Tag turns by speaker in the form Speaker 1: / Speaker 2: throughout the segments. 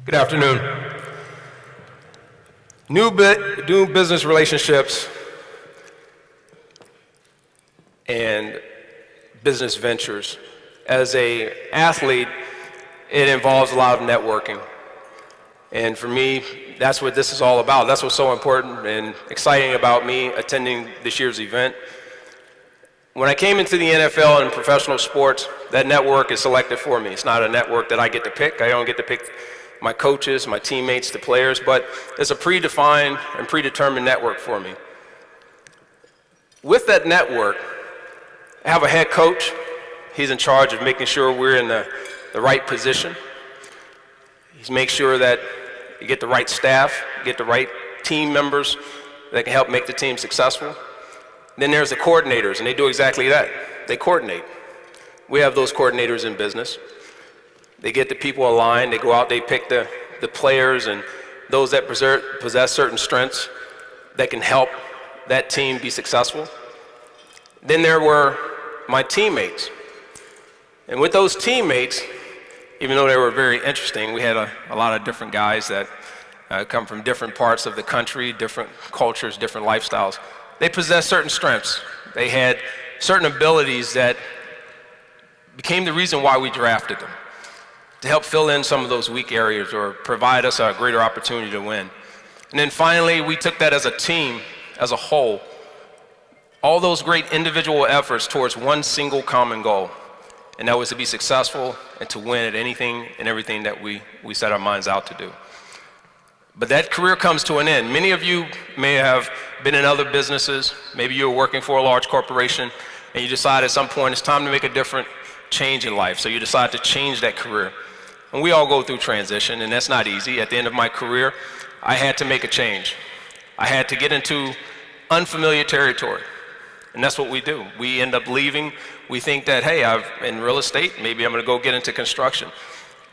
Speaker 1: Good afternoon. New business relationships and business ventures. As an athlete, it involves a lot of networking. And for me, that's what this is all about. That's what's so important and exciting about me attending this year's event. When I came into the NFL and professional sports, that network is selected for me. It's not a network that I get to pick. I don't get to pick my coaches, my teammates, the players, but it's a predefined and predetermined network for me. With that network, I have a head coach. He's in charge of making sure we're in the right position. He's make sure that you get the right staff, you get the right team members that can help make the team successful. Then there's the coordinators, and they do exactly that. They coordinate. We have those coordinators in business. They get the people aligned, they go out, they pick the players and those that possess certain strengths that can help that team be successful. Then there were my teammates. And with those teammates, even though they were very interesting, we had a lot of different guys that come from different parts of the country, different cultures, different lifestyles. They possessed certain strengths. They had certain abilities that became the reason why we drafted them, to help fill in some of those weak areas or provide us a greater opportunity to win. And then finally, we took that as a team, as a whole, all those great individual efforts towards one single common goal, and that was to be successful and to win at anything and everything that we set our minds out to do. But that career comes to an end. Many of you may have been in other businesses. Maybe you were working for a large corporation, and you decide at some point it's time to make a different change in life. So you decide to change that career. And we all go through transition, and that's not easy. At the end of my career, I had to make a change. I had to get into unfamiliar territory. And that's what we do. We end up leaving. We think that, hey, I'm in real estate, maybe I'm going to go get into construction.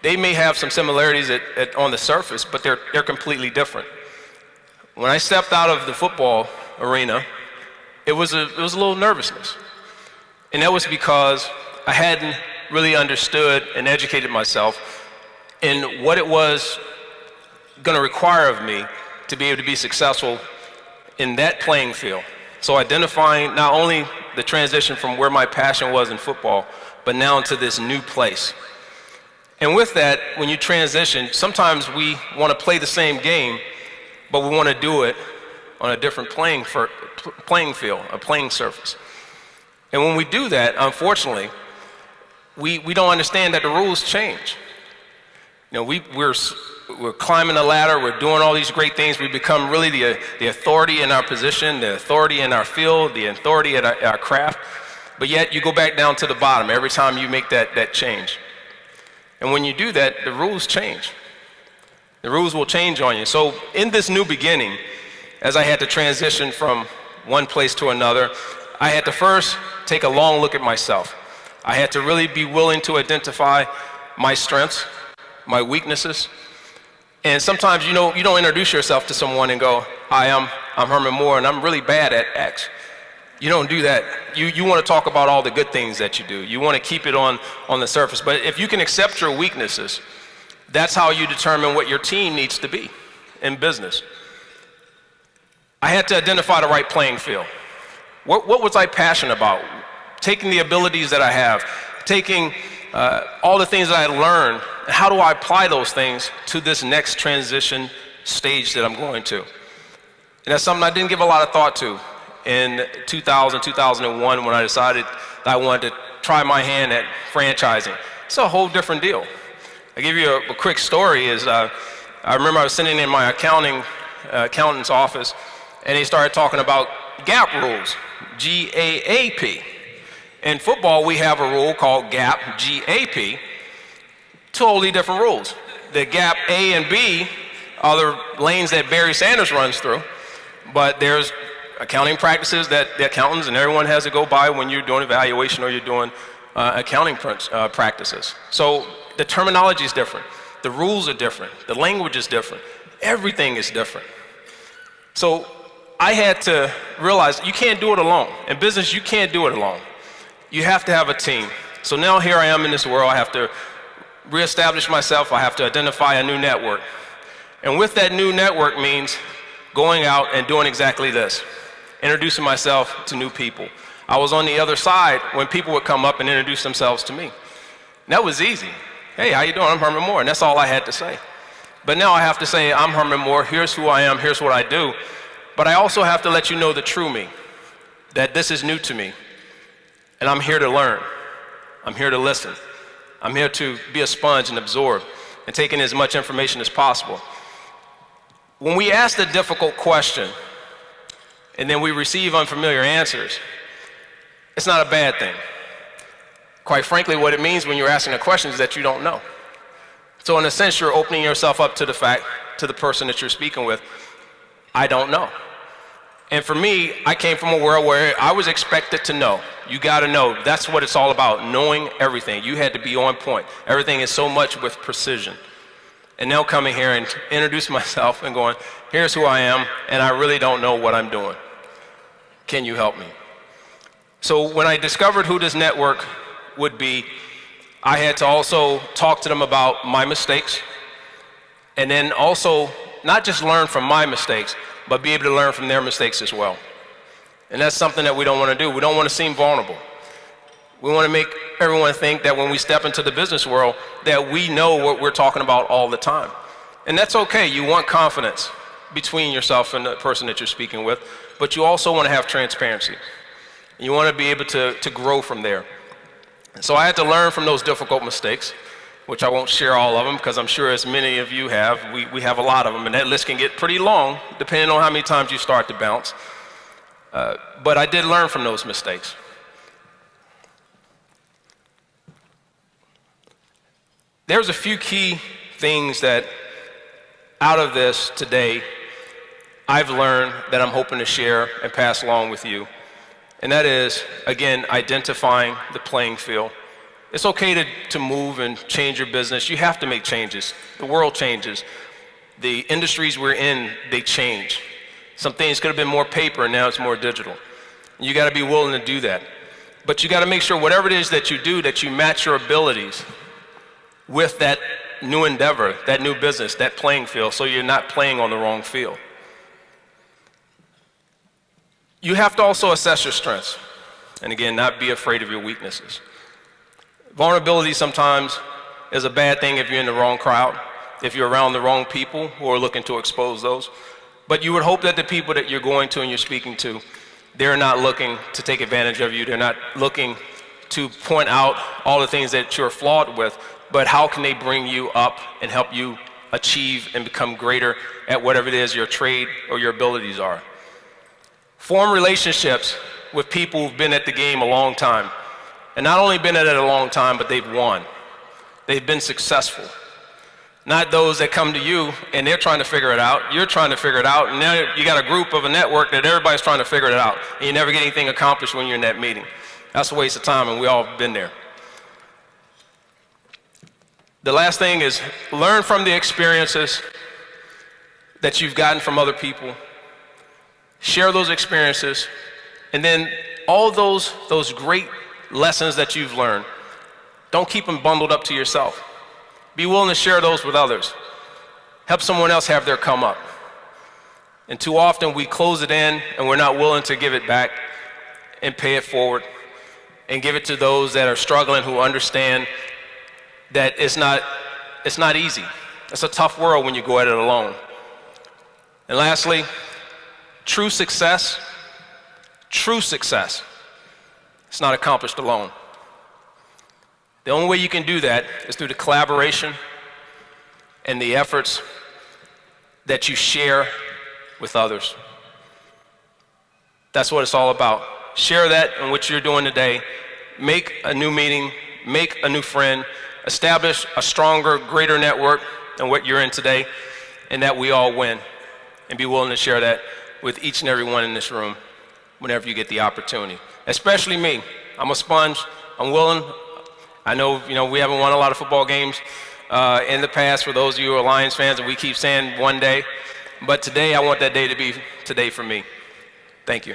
Speaker 1: They may have some similarities on the surface, but they're completely different. When I stepped out of the football arena, it was a little nervousness. And that was because I hadn't really understood and educated myself in what it was going to require of me to be able to be successful in that playing field. So identifying not only the transition from where my passion was in football, but now into this new place. And with that, when you transition, sometimes we want to play the same game, but we want to do it on a different playing field, a playing surface. And when we do that, unfortunately, we don't understand that the rules change. You know, we're climbing the ladder, we're doing all these great things, we become really the authority in our position, the authority in our field, the authority at our craft, but yet you go back down to the bottom every time you make that change. And when you do that, the rules change. The rules will change on you. So in this new beginning, as I had to transition from one place to another, I had to first take a long look at myself. I had to really be willing to identify my strengths, my weaknesses. And sometimes, you don't introduce yourself to someone and go, hi, I'm Herman Moore, and I'm really bad at X. You don't do that. You want to talk about all the good things that you do. You want to keep it on the surface. But if you can accept your weaknesses, that's how you determine what your team needs to be in business. I had to identify the right playing field. What was I passionate about? Taking the abilities that I have, taking all the things that I learned, and how do I apply those things to this next transition stage that I'm going to? And that's something I didn't give a lot of thought to in 2001 when I decided that I wanted to try my hand at franchising. It's a whole different deal. I'll give you a quick story. I remember I was sitting in my accountant's office, and he started talking about GAAP rules, GAAP. In football, we have a rule called GAAP, GAP, totally different rules. The GAAP A and B are the lanes that Barry Sanders runs through, but there's accounting practices that the accountants and everyone has to go by when you're doing evaluation or you're doing accounting practices. So the terminology is different, the rules are different, the language is different, everything is different. So I had to realize you can't do it alone. In business, you can't do it alone. You have to have a team. So now here I am in this world. I have to reestablish myself, I have to identify a new network. And with that new network means going out and doing exactly this, introducing myself to new people. I was on the other side when people would come up and introduce themselves to me. And that was easy. Hey, how you doing? I'm Herman Moore, and that's all I had to say. But now I have to say, I'm Herman Moore, here's who I am, here's what I do. But I also have to let you know the true me, that this is new to me. And I'm here to learn. I'm here to listen. I'm here to be a sponge and absorb and take in as much information as possible. When we ask the difficult question and then we receive unfamiliar answers, it's not a bad thing. Quite frankly, what it means when you're asking a question is that you don't know. So in a sense, you're opening yourself up to the fact, to the person that you're speaking with, I don't know. And for me, I came from a world where I was expected to know. You gotta know. That's what it's all about, knowing everything. You had to be on point. Everything is so much with precision. And now coming here and introduce myself and going, here's who I am, and I really don't know what I'm doing. Can you help me? So when I discovered who this network would be, I had to also talk to them about my mistakes, and then also not just learn from my mistakes, but be able to learn from their mistakes as well. And that's something that we don't want to do. We don't want to seem vulnerable. We want to make everyone think that when we step into the business world, that we know what we're talking about all the time. And that's okay. You want confidence between yourself and the person that you're speaking with, but you also want to have transparency. You want to be able to grow from there. So I had to learn from those difficult mistakes, which I won't share all of them because I'm sure as many of you have, we have a lot of them, and that list can get pretty long depending on how many times you start to bounce. But I did learn from those mistakes. There's a few key things that out of this today I've learned that I'm hoping to share and pass along with you. And that is, again, identifying the playing field. It's okay to move and change your business. You have to make changes. The world changes. The industries we're in, they change. Some things could have been more paper, and now it's more digital. And you got to be willing to do that. But you got to make sure whatever it is that you do, that you match your abilities with that new endeavor, that new business, that playing field, so you're not playing on the wrong field. You have to also assess your strengths. And again, not be afraid of your weaknesses. Vulnerability sometimes is a bad thing if you're in the wrong crowd, if you're around the wrong people who are looking to expose those. But you would hope that the people that you're going to and you're speaking to, they're not looking to take advantage of you. They're not looking to point out all the things that you're flawed with, but how can they bring you up and help you achieve and become greater at whatever it is your trade or your abilities are. Form relationships with people who've been at the game a long time. And not only been at it a long time, but they've won. They've been successful. Not those that come to you and they're trying to figure it out, you're trying to figure it out, and now you got a group of a network that everybody's trying to figure it out, and you never get anything accomplished when you're in that meeting. That's a waste of time, and we all have been there. The last thing is learn from the experiences that you've gotten from other people. Share those experiences, and then all those great lessons that you've learned, don't keep them bundled up to yourself. Be willing to share those with others. Help someone else have their come up. And too often we close it in and we're not willing to give it back and pay it forward and give it to those that are struggling, who understand that it's not easy. It's a tough world when you go at it alone. And lastly, true success, it's not accomplished alone. The only way you can do that is through the collaboration and the efforts that you share with others. That's what it's all about. Share that in what you're doing today. Make a new meeting, make a new friend, establish a stronger, greater network than what you're in today, and that we all win. And be willing to share that with each and every one in this room whenever you get the opportunity. Especially me. I'm a sponge. I'm willing. I know, we haven't won a lot of football games in the past for those of you who are Lions fans, and we keep saying one day. But today, I want that day to be today for me. Thank you.